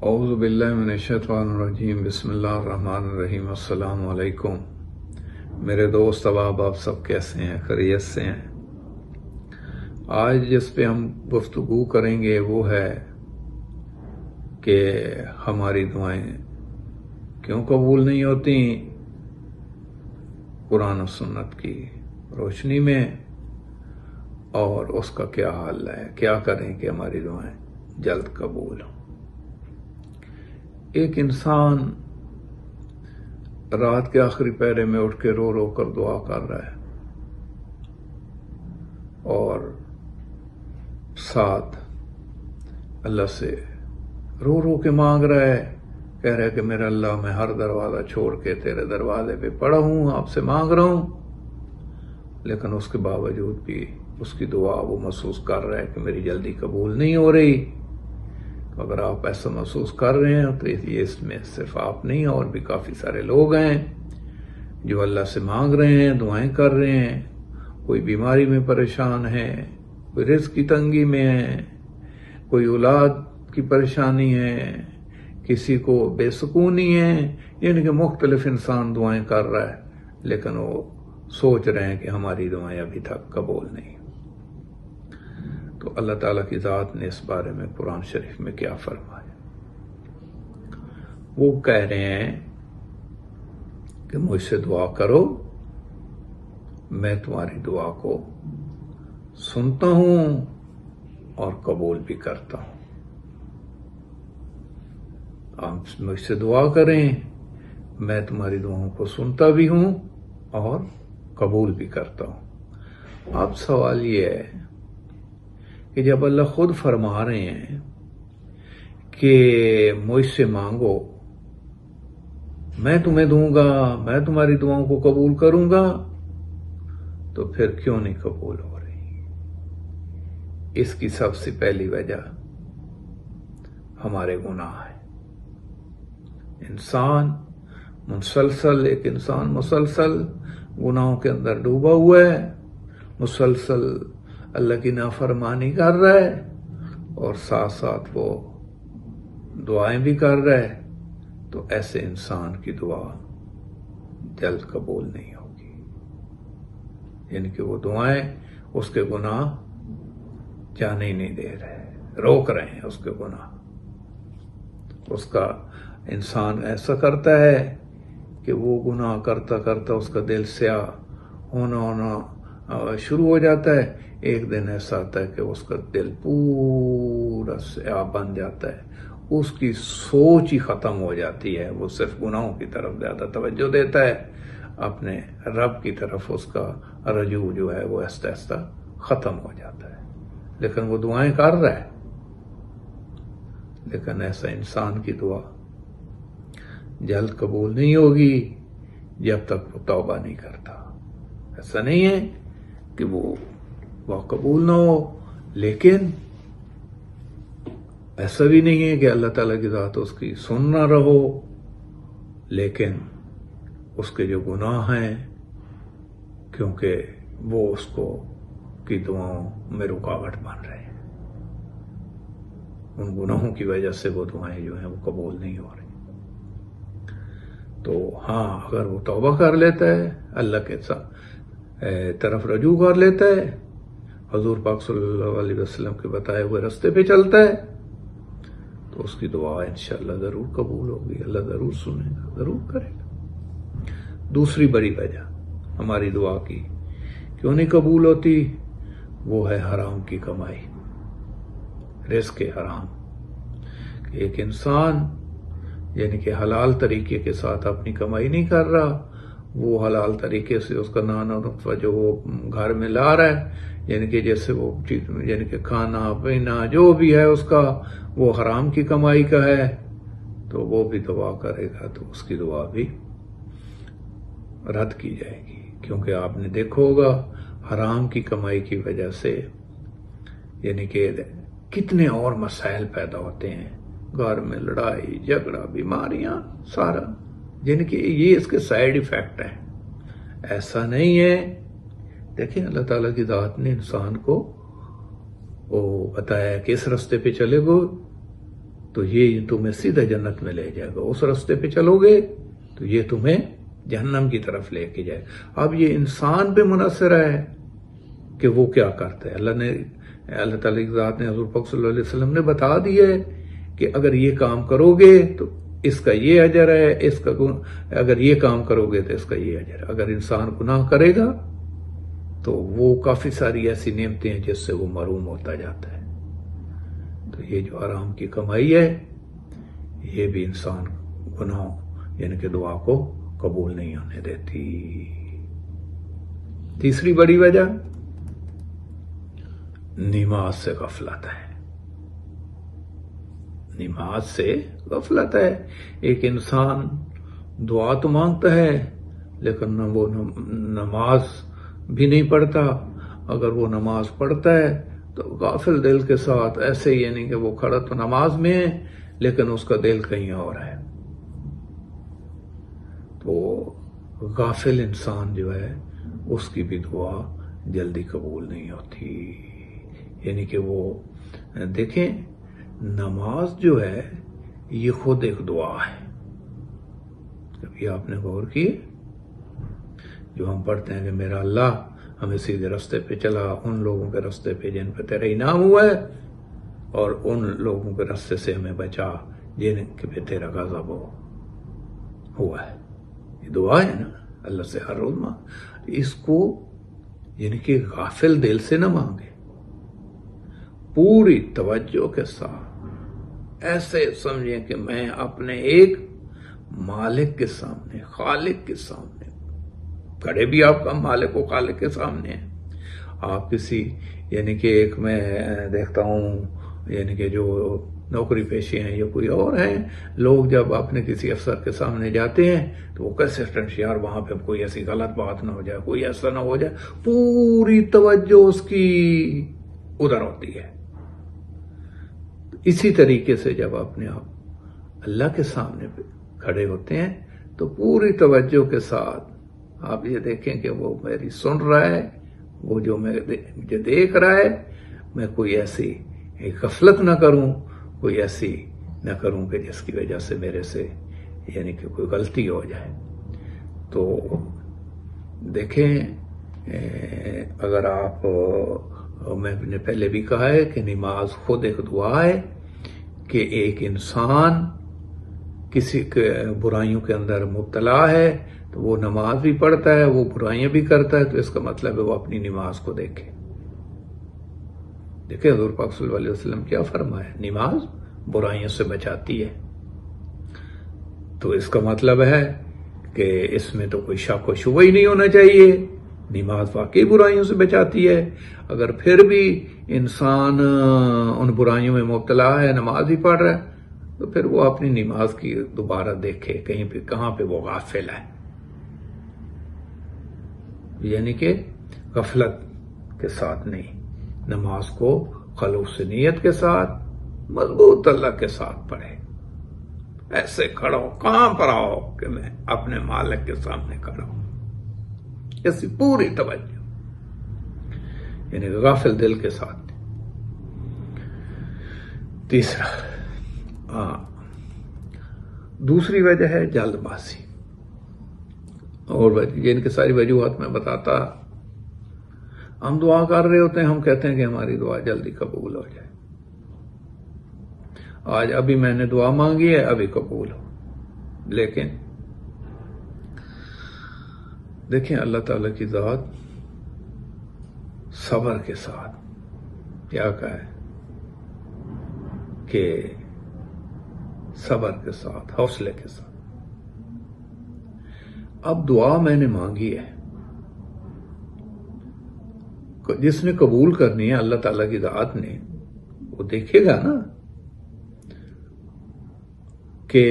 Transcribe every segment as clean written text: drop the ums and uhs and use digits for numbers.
اعوذ باللہ من الشیطان الرجیم، بسم اللہ الرحمن الرحیم۔ السلام علیکم میرے دوست احباب، آپ سب کیسے ہیں؟ خیریت سے ہیں؟ آج جس پہ ہم گفتگو کریں گے وہ ہے کہ ہماری دعائیں کیوں قبول نہیں ہوتی قرآن و سنت کی روشنی میں، اور اس کا کیا حل ہے، کیا کریں کہ ہماری دعائیں جلد قبول ہوں۔ ایک انسان رات کے آخری پہرے میں اٹھ کے رو رو کر دعا کر رہا ہے اور ساتھ اللہ سے رو رو کے مانگ رہا ہے، کہہ رہا ہے کہ میرا اللہ، میں ہر دروازہ چھوڑ کے تیرے دروازے پہ پڑا ہوں، آپ سے مانگ رہا ہوں، لیکن اس کے باوجود بھی اس کی دعا وہ محسوس کر رہا ہے کہ میری جلدی قبول نہیں ہو رہی۔ اگر آپ ایسا محسوس کر رہے ہیں تو یہ اس میں صرف آپ نہیں، اور بھی کافی سارے لوگ ہیں جو اللہ سے مانگ رہے ہیں، دعائیں کر رہے ہیں، کوئی بیماری میں پریشان ہے، کوئی رزق کی تنگی میں ہے، کوئی اولاد کی پریشانی ہے، کسی کو بے سکونی ہے، یعنی کہ مختلف انسان دعائیں کر رہا ہے، لیکن وہ سوچ رہے ہیں کہ ہماری دعائیں ابھی تک قبول نہیں۔ تو اللہ تعالیٰ کی ذات نے اس بارے میں قرآن شریف میں کیا فرمایا؟ وہ کہہ رہے ہیں کہ مجھ سے دعا کرو، میں تمہاری دعا کو سنتا ہوں اور قبول بھی کرتا ہوں۔ آپ مجھ سے دعا کریں، میں تمہاری دعاؤں کو سنتا بھی ہوں اور قبول بھی کرتا ہوں۔ اب سوال یہ ہے کہ جب اللہ خود فرما رہے ہیں کہ مجھ سے مانگو، میں تمہیں دوں گا، میں تمہاری دعاؤں کو قبول کروں گا، تو پھر کیوں نہیں قبول ہو رہی؟ اس کی سب سے پہلی وجہ ہمارے گناہ ہے۔ ایک انسان مسلسل گناہوں کے اندر ڈوبا ہوا ہے، مسلسل اللہ کی نافرمانی کر رہا ہے، اور ساتھ ساتھ وہ دعائیں بھی کر رہا ہے، تو ایسے انسان کی دعا جلد قبول نہیں ہوگی۔ یعنی کہ وہ دعائیں اس کے گناہ جانے ہی نہیں دے رہے، روک رہے ہیں اس کے گناہ۔ اس کا انسان ایسا کرتا ہے کہ وہ گناہ کرتا کرتا اس کا دل سیاہ ہونا شروع ہو جاتا ہے۔ ایک دن ایسا آتا ہے کہ اس کا دل پورا سیاہ بن جاتا ہے، اس کی سوچ ہی ختم ہو جاتی ہے، وہ صرف گناہوں کی طرف زیادہ توجہ دیتا ہے، اپنے رب کی طرف اس کا رجوع جو ہے وہ آہستہ آہستہ ختم ہو جاتا ہے۔ لیکن وہ دعائیں کر رہا ہے، لیکن ایسا انسان کی دعا جلد قبول نہیں ہوگی جب تک وہ توبہ نہیں کرتا۔ ایسا نہیں ہے کہ وہ قبول نہ ہو، لیکن ایسا بھی نہیں ہے کہ اللہ تعالیٰ کی ذات اس کی سن نہ رہو، لیکن اس کے جو گناہ ہیں، کیونکہ وہ اس کو کی دعاؤں میں رکاوٹ بن رہے ہیں، ان گناہوں کی وجہ سے وہ دعائیں جو ہیں وہ قبول نہیں ہو رہی۔ تو ہاں، اگر وہ توبہ کر لیتا ہے، اللہ کے طرف رجوع کر لیتا ہے، حضور پاک صلی اللہ علیہ وسلم کے بتائے ہوئے راستے پہ چلتا ہے، تو اس کی دعا انشاءاللہ ضرور قبول ہوگی، اللہ ضرور سنے گا، ضرور کرے گا۔ دوسری بڑی وجہ ہماری دعا کی کیوں نہیں قبول ہوتی، وہ ہے حرام کی کمائی، رزق حرام۔ کہ ایک انسان یعنی کہ حلال طریقے کے ساتھ اپنی کمائی نہیں کر رہا، وہ حلال طریقے سے اس کا نانا نطفہ جو وہ گھر میں لا رہا ہے، یعنی کہ جیسے وہ چیز، یعنی کہ کھانا پینا جو بھی ہے اس کا، وہ حرام کی کمائی کا ہے، تو وہ بھی دعا کرے گا تو اس کی دعا بھی رد کی جائے گی۔ کیونکہ آپ نے دیکھا ہوگا حرام کی کمائی کی وجہ سے یعنی کہ کتنے اور مسائل پیدا ہوتے ہیں، گھر میں لڑائی جھگڑا، بیماریاں، سارا، یعنی کہ یہ اس کے سائیڈ ایفیکٹ ہیں۔ ایسا نہیں ہے، دیکھیں اللہ تعالیٰ کی ذات نے انسان کو وہ بتایا کہ اس راستے پہ چلے گو تو یہ تمہیں سیدھا جنت میں لے جائے گا، اس راستے پہ چلو گے تو یہ تمہیں جہنم کی طرف لے کے جائے۔ اب یہ انسان پہ منحصر ہے کہ وہ کیا کرتا ہے۔ اللہ تعالیٰ کی ذات نے حضور پاک صلی اللہ علیہ وسلم نے بتا دیا ہے کہ اگر یہ کام کرو گے تو اس کا یہ اجر ہے، اگر یہ کام کرو گے تو اس کا یہ اجر ہے۔ اگر انسان گناہ کرے گا تو وہ کافی ساری ایسی نعمتیں ہیں جس سے وہ محروم ہوتا جاتا ہے۔ تو یہ جو حرام کی کمائی ہے یہ بھی انسان گناہوں یعنی کہ دعا کو قبول نہیں ہونے دیتی۔ تیسری بڑی وجہ نماز سے غفلت ہے۔ نماز سے غفلت ہے۔ ایک انسان دعا تو مانگتا ہے لیکن نہ وہ نماز بھی نہیں پڑھتا، اگر وہ نماز پڑھتا ہے تو غافل دل کے ساتھ، ایسے یعنی کہ وہ کھڑا تو نماز میں ہے لیکن اس کا دل کہیں اور ہے۔ تو غافل انسان جو ہے اس کی بھی دعا جلدی قبول نہیں ہوتی۔ یعنی کہ وہ دیکھیں نماز جو ہے یہ خود ایک دعا ہے۔ کبھی آپ نے غور کی جو ہم پڑھتے ہیں کہ میرا اللہ ہمیں سیدھے راستے پہ چلا، ان لوگوں کے راستے پہ جن پہ تیرا انعام ہوا ہے، اور ان لوگوں کے راستے سے ہمیں بچا جن پہ تیرا غضب ہوا ہے۔ یہ دعا ہے نا، اللہ سے ہر روز مانگ۔ اس کو یعنی کہ غافل دل سے نہ مانگے، پوری توجہ کے ساتھ ایسے سمجھیں کہ میں اپنے ایک مالک کے سامنے، خالق کے سامنے کھڑے، بھی آپ کا مالک و خالق کے سامنے ہیں۔ آپ کسی یعنی کہ ایک میں دیکھتا ہوں یعنی کہ جو نوکری پیشے ہیں یا کوئی اور ہیں، لوگ جب اپنے کسی افسر کے سامنے جاتے ہیں تو وہ کیسے ٹینشیار، وہاں پہ کوئی ایسی غلط بات نہ ہو جائے، کوئی ایسا نہ ہو جائے، پوری توجہ اس کی ادھر ہوتی ہے۔ اسی طریقے سے جب اپنے آپ اللہ کے سامنے پہ کھڑے ہوتے ہیں تو پوری توجہ کے ساتھ آپ یہ دیکھیں کہ وہ میری سن رہا ہے، وہ جو مجھے دیکھ رہا ہے، میں کوئی ایسی غفلت نہ کروں، کوئی ایسی نہ کروں کہ جس کی وجہ سے میرے سے یعنی کہ کوئی غلطی ہو جائے۔ تو دیکھیں اگر آپ، میں نے پہلے بھی کہا ہے کہ نماز خود ایک دعا ہے کہ ایک انسان کسی برائیوں کے اندر مبتلا ہے تو وہ نماز بھی پڑھتا ہے، وہ برائیاں بھی کرتا ہے، تو اس کا مطلب ہے وہ اپنی نماز کو دیکھے۔ دیکھیں حضور پاک صلی اللہ علیہ وسلم کیا فرمایا، نماز برائیوں سے بچاتی ہے۔ تو اس کا مطلب ہے کہ اس میں تو کوئی شک و شبہ ہی نہیں ہونا چاہیے، نماز واقعی برائیوں سے بچاتی ہے۔ اگر پھر بھی انسان ان برائیوں میں مبتلا ہے، نماز ہی پڑھ رہا ہے، تو پھر وہ اپنی نماز کی دوبارہ دیکھے کہیں پہ، کہاں پہ وہ غافل ہے۔ یعنی کہ غفلت کے ساتھ نہیں، نماز کو خلوص نیت کے ساتھ مضبوط اللہ کے ساتھ پڑھے۔ ایسے کھڑا ہو، کہاں پر آؤ کہ میں اپنے مالک کے سامنے کھڑا ہوں، ایسی پوری توجہ یعنی غافل دل کے ساتھ۔ تیسرا دوسری وجہ ہے جلد بازی، اور جن کی ساری وجوہات میں بتاتا۔ ہم دعا کر رہے ہوتے ہیں، ہم کہتے ہیں کہ ہماری دعا جلدی قبول ہو جائے، آج ابھی میں نے دعا مانگی ہے، ابھی قبول ہو۔ لیکن دیکھیں اللہ تعالیٰ کی ذات صبر کے ساتھ کیا کہا ہے کہ صبر کے ساتھ، حوصلے کے ساتھ۔ اب دعا میں نے مانگی ہے، جس نے قبول کرنی ہے اللہ تعالیٰ کی ذات نے، وہ دیکھے گا نا کہ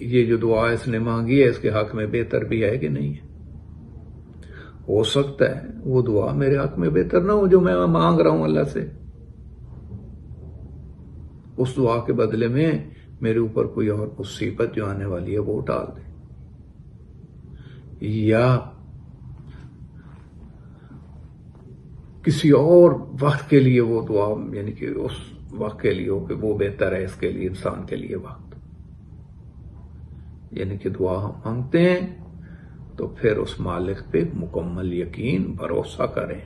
یہ جو دعا اس نے مانگی ہے اس کے حق میں بہتر بھی ہے کہ نہیں ہے۔ ہو سکتا ہے وہ دعا میرے حق میں بہتر نہ ہو جو میں مانگ رہا ہوں اللہ سے، اس دعا کے بدلے میں میرے اوپر کوئی اور مصیبت جو آنے والی ہے وہ ٹال دے، یا کسی اور وقت کے لیے وہ دعا یعنی کہ اس وقت کے لیے ہو کہ وہ بہتر ہے اس کے لیے، انسان کے لیے وقت، یعنی کہ دعا ہم مانگتے ہیں تو پھر اس مالک پہ مکمل یقین بھروسہ کریں،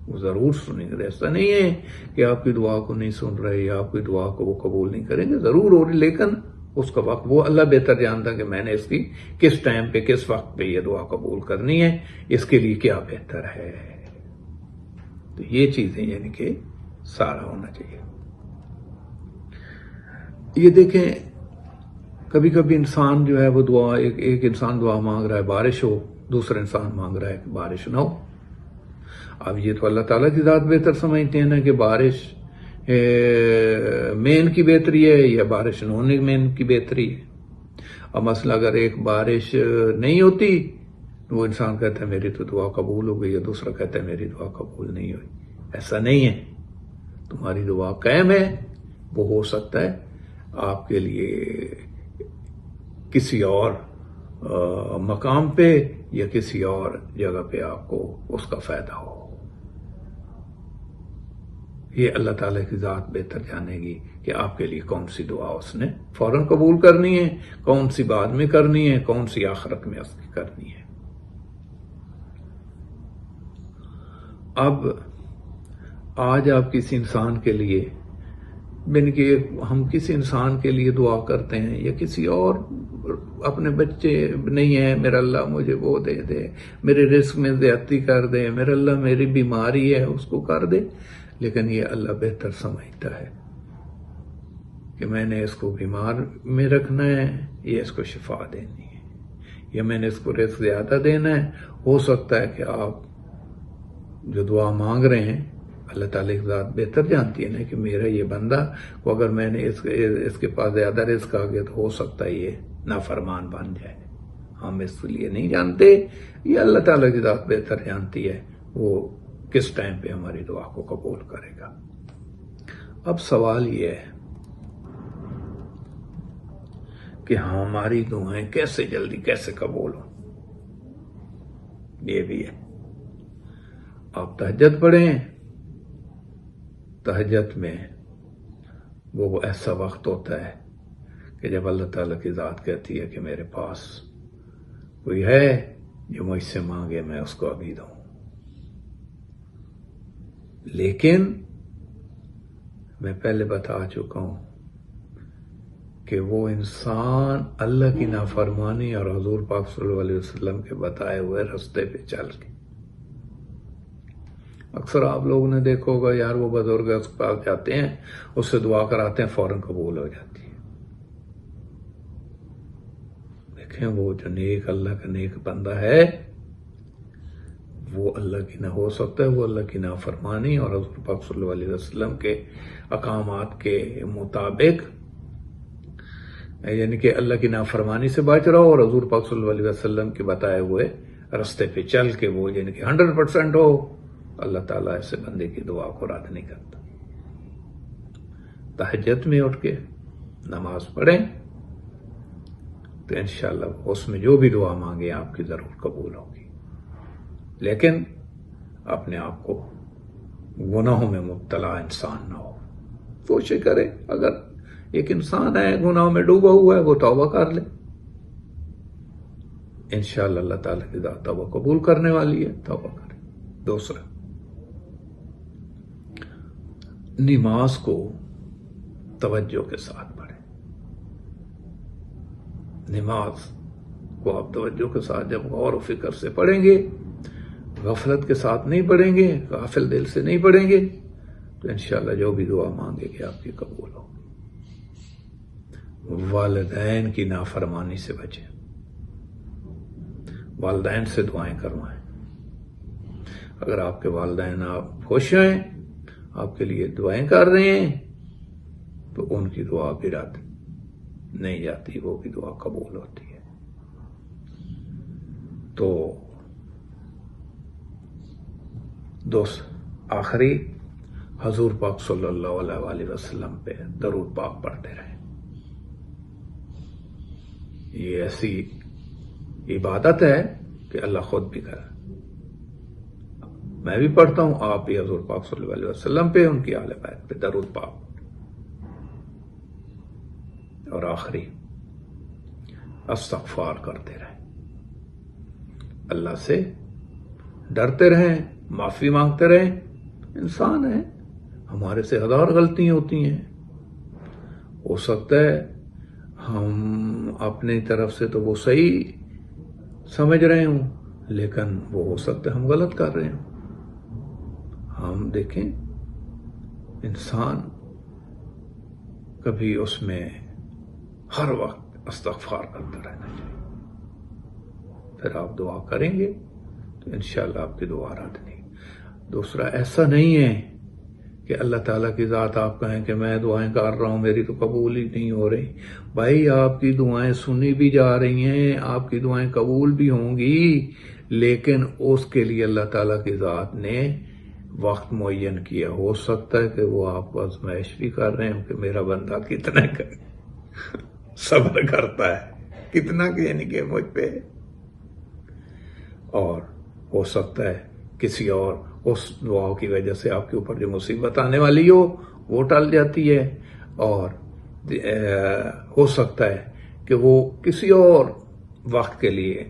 وہ ضرور سنیں گے۔ ایسا نہیں ہے کہ آپ کی دعا کو نہیں سن رہے یا آپ کی دعا کو وہ قبول نہیں کریں گے، ضرور ہو رہی، لیکن اس کا وقت وہ اللہ بہتر جانتا کہ میں نے اس کی کس ٹائم پہ کس وقت پہ یہ دعا قبول کرنی ہے، اس کے لیے کیا بہتر ہے۔ تو یہ چیزیں یعنی کہ سارا ہونا چاہیے۔ یہ دیکھیں کبھی کبھی انسان جو ہے وہ دعا، ایک انسان دعا مانگ رہا ہے بارش ہو، دوسرا انسان مانگ رہا ہے کہ بارش نہ ہو۔ اب یہ تو اللہ تعالیٰ کی ذات بہتر سمجھتے ہیں نا کہ بارش میں ان کی بہتری ہے یا بارش نہ ہونے میں ان کی بہتری ہے۔ اب مسئلہ اگر ایک بارش نہیں ہوتی تو وہ انسان کہتا ہے میری تو دعا قبول ہو گئی، یا دوسرا کہتا ہے میری دعا قبول نہیں ہوئی۔ ایسا نہیں ہے، تمہاری دعا قائم ہے، وہ ہو سکتا ہے آپ کے لیے کسی اور مقام پہ یا کسی اور جگہ پہ آپ کو اس کا فائدہ ہو۔ یہ اللہ تعالیٰ کی ذات بہتر جانے گی کہ آپ کے لیے کون سی دعا اس نے فوراً قبول کرنی ہے، کون سی بعد میں کرنی ہے، کون سی آخرت میں اس کی کرنی ہے۔ اب آج آپ کسی انسان کے لیے، یعنی کہ ہم کسی انسان کے لیے دعا کرتے ہیں یا کسی اور، اپنے بچے نہیں ہیں، میرا اللہ مجھے وہ دے دے، میرے رزق میں زیادتی کر دے، میرا اللہ میری بیماری ہے اس کو کر دے، لیکن یہ اللہ بہتر سمجھتا ہے کہ میں نے اس کو بیمار میں رکھنا ہے یا اس کو شفا دینی ہے، یا میں نے اس کو رزق زیادہ دینا ہے۔ ہو سکتا ہے کہ آپ جو دعا مانگ رہے ہیں اللہ تعالیٰ کی ذات بہتر جانتی ہے نا کہ میرا یہ بندہ کو اگر میں نے اس کے پاس زیادہ رزق آ گیا تو ہو سکتا ہے یہ نافرمان بن جائے۔ ہم اس لیے نہیں جانتے، یہ اللہ تعالیٰ کی ذات بہتر جانتی ہے وہ کس ٹائم پہ ہماری دعا کو قبول کرے گا۔ اب سوال یہ ہے کہ ہماری دعائیں کیسے جلدی کیسے قبول ہوں، یہ بھی ہے۔ آپ تہجد پڑھیں، تہجد میں وہ ایسا وقت ہوتا ہے کہ جب اللہ تعالیٰ کی ذات کہتی ہے کہ میرے پاس کوئی ہے جو مجھ سے مانگے میں اس کو ابھی دوں، لیکن میں پہلے بتا چکا ہوں کہ وہ انسان اللہ کی نافرمانی اور حضور پاک صلی اللہ علیہ وسلم کے بتائے ہوئے راستے پہ چل کے، اکثر آپ لوگوں نے دیکھا ہوگا یار وہ بزرگ اس کے پاس جاتے ہیں، اس سے دعا کراتے ہیں، فوراً قبول ہو جاتی ہے۔ دیکھیں وہ جو نیک اللہ کا نیک بندہ ہے وہ اللہ کی نہ ہو سکتا ہے، وہ اللہ کی نافرمانی اور حضور پاک صلی اللہ علیہ وسلم کے احکامات کے مطابق، یعنی کہ اللہ کی نافرمانی سے بچ رہا ہو اور حضور پاک صلی اللہ علیہ وسلم کے بتائے ہوئے راستے پہ چل کے وہ یعنی کہ 100% ہو، اللہ تعالیٰ ایسے بندے کی دعا کو رد نہیں کرتا۔ تہجد میں اٹھ کے نماز پڑھیں تو انشاءاللہ اس میں جو بھی دعا مانگے آپ کی ضرور قبول ہوگی، لیکن اپنے آپ کو گناہوں میں مبتلا انسان نہ ہو، کوشش کرے اگر ایک انسان ہے گناہوں میں ڈوبا ہوا ہے وہ توبہ کر لے، انشاءاللہ اللہ تعالیٰ کی ذات توبہ قبول کرنے والی ہے، توبہ کرے۔ دوسرا، نماز کو توجہ کے ساتھ پڑھیں۔ نماز کو آپ توجہ کے ساتھ جب غور و فکر سے پڑھیں گے، غفلت کے ساتھ نہیں پڑھیں گے، غافل دل سے نہیں پڑھیں گے، تو انشاءاللہ جو بھی دعا مانگے گے آپ کی قبول ہوگی۔ والدین کی نافرمانی سے بچیں، والدین سے دعائیں کروائیں۔ اگر آپ کے والدین آپ خوش ہیں، آپ کے لیے دعائیں کر رہے ہیں، تو ان کی دعا بھی رد نہیں جاتی، وہ بھی دعا قبول ہوتی ہے۔ تو دوست، آخری حضور پاک صلی اللہ علیہ وسلم پہ درود پاک پڑھتے رہیں۔ یہ ایسی عبادت ہے کہ اللہ خود بھی کرے۔ میں بھی پڑھتا ہوں، آپ بھی حضور پاک صلی اللہ علیہ وسلم پہ، ان کی آل بیت پہ درود پاک۔ اور آخری استغفار کرتے رہیں، اللہ سے ڈرتے رہیں، معافی مانگتے رہیں۔ انسان ہیں، ہمارے سے ہزار غلطیاں ہوتی ہیں، ہو سکتا ہے ہم اپنی طرف سے تو وہ صحیح سمجھ رہے ہوں، لیکن وہ ہو سکتا ہے ہم غلط کر رہے ہوں۔ ہم دیکھیں انسان کبھی اس میں ہر وقت استغفار کرتا رہنا چاہیے، پھر آپ دعا کریں گے تو انشاءاللہ آپ کی دعا رد نہیں۔ دوسرا، ایسا نہیں ہے کہ اللہ تعالیٰ کی ذات آپ کہیں کہ میں دعائیں کر رہا ہوں میری تو قبول ہی نہیں ہو رہی۔ بھائی آپ کی دعائیں سنی بھی جا رہی ہیں، آپ کی دعائیں قبول بھی ہوں گی، لیکن اس کے لیے اللہ تعالیٰ کی ذات نے وقت معین کیا۔ ہو سکتا ہے کہ وہ آپ کو آزمائش بھی کر رہے ہیں کہ میرا بندہ کتنا صبر کرتا ہے، کتنا یعنی کہ مجھ پہ، اور ہو سکتا ہے کسی اور اس دعا کی وجہ سے آپ کے اوپر جو مصیبت آنے والی ہو وہ ٹل جاتی ہے، اور ہو سکتا ہے کہ وہ کسی اور وقت کے لیے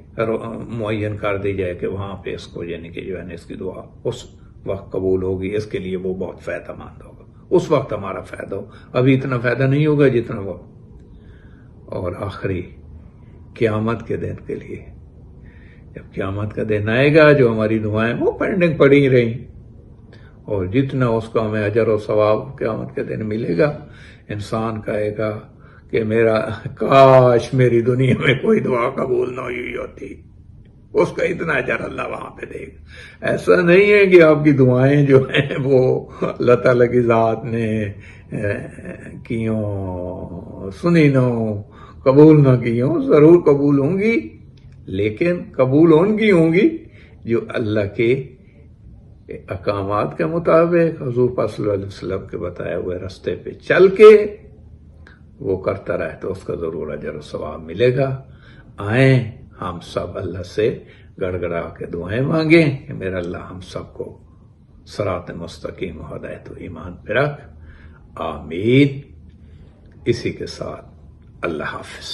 معین کر دی جائے کہ وہاں پہ اس کو یعنی کہ جو ہے نا اس کی دعا اس وقت قبول ہوگی، اس کے لیے وہ بہت فائدہ مند ہوگا، اس وقت ہمارا فائدہ ہو، ابھی اتنا فائدہ نہیں ہوگا جتنا وہ۔ اور آخری، قیامت کے دن کے لیے، جب قیامت کا دن آئے گا جو ہماری دعائیں وہ پینڈنگ پڑی رہیں، اور جتنا اس کو ہمیں اجر و ثواب قیامت کے دن ملے گا، انسان کہے گا کہ میرا کاش میری دنیا میں کوئی دعا قبول نہ ہوئی ہوتی، اس کا اتنا اجر اللہ وہاں پہ دے گا۔ ایسا نہیں ہے کہ آپ کی دعائیں جو ہیں وہ اللہ تعالیٰ کی ذات نے کیوں سنی نہ ہوں، قبول نہ کی ہوں، ضرور قبول ہوں گی، لیکن قبول ہوں گی جو اللہ کے احکامات کے مطابق حضور پاک صلی اللہ علیہ وسلم کے بتائے ہوئے راستے پہ چل کے وہ کرتا رہے تو اس کا ضرور اجر و ثواب ملے گا۔ آئیں ہم سب اللہ سے گڑ گڑا کے دعائیں مانگیں کہ میرا اللہ ہم سب کو صراط مستقیم و ہدایت و ایمان پہ رکھ، آمین۔ اسی کے ساتھ اللہ حافظ۔